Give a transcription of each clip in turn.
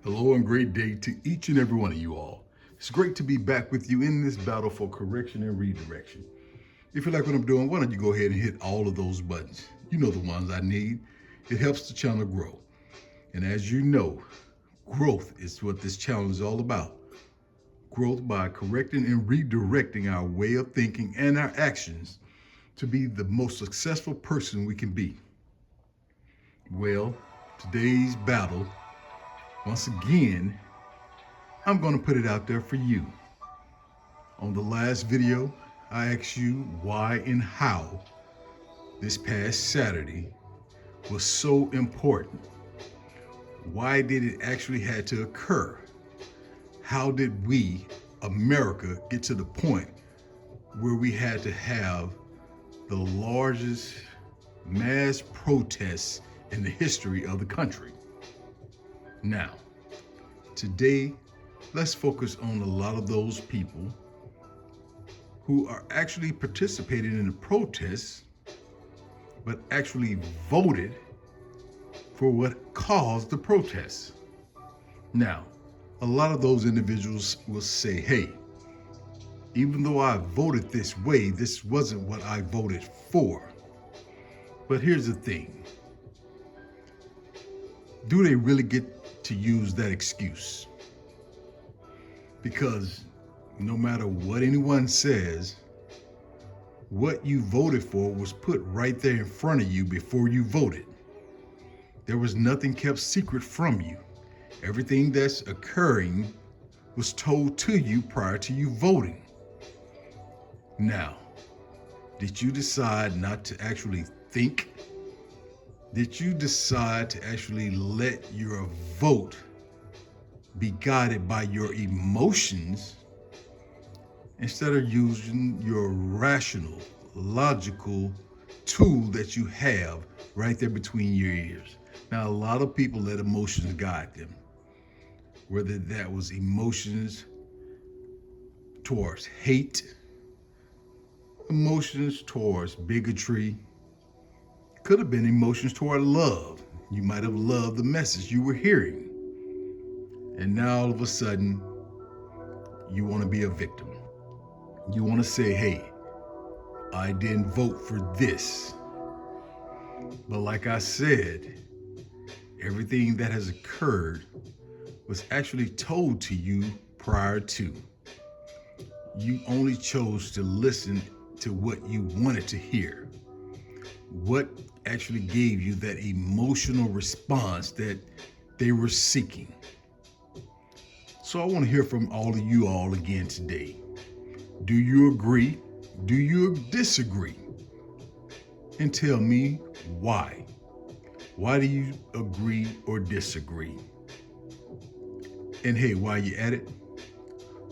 Hello and great day to each and every one of you all. It's great to be back with you in this battle for correction and redirection. If you like what I'm doing, why don't you go ahead and hit all of those buttons? You know the ones I need. It helps the channel grow. And as you know, growth is what this channel is all about. Growth by correcting and redirecting our way of thinking and our actions to be the most successful person we can be. Well, today's battle, once again, I'm going to put it out there for you. On the last video, I asked you why and how this past Saturday was so important. Why did it actually had to occur? How did we, America, get to the point where we had to have the largest mass protests in the history of the country? Now, today, let's focus on a lot of those people who are actually participating in the protests, but actually voted for what caused the protests. Now, a lot of those individuals will say, hey, even though I voted this way, this wasn't what I voted for. But here's the thing. Do they really get to use that excuse? Because no matter what anyone says, what you voted for was put right there in front of you before you voted. There was nothing kept secret from you. Everything that's occurring was told to you prior to you voting. Now, did you decide not to actually think? Did you decide to actually let your vote be guided by your emotions instead of using your rational, logical tool that you have right there between your ears? Now, a lot of people let emotions guide them, whether that was emotions towards hate, emotions towards bigotry, could have been emotions toward love. You might have loved the message you were hearing. And now all of a sudden, you want to be a victim. You want to say, hey, I didn't vote for this. But like I said, everything that has occurred was actually told to you prior to. You only chose to listen to what you wanted to hear. What actually gave you that emotional response that they were seeking? So I want to hear from all of you all again today. Do you agree? Do you disagree? And tell me why. Why do you agree or disagree? And hey, while you're at it,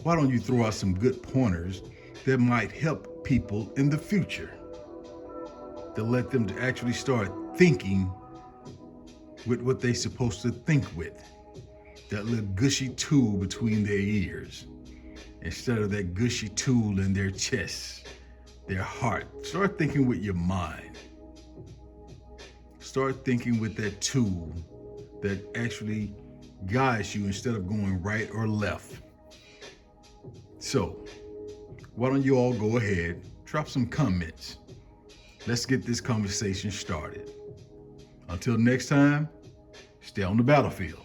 why don't you throw out some good pointers that might help people in the future, to let them to actually start thinking with what they're supposed to think with. That little gushy tool between their ears, instead of that gushy tool in their chest, their heart. Start thinking with your mind. Start thinking with that tool that actually guides you instead of going right or left. So, why don't you all go ahead, drop some comments. Let's get this conversation started. Until next time, stay on the battlefield.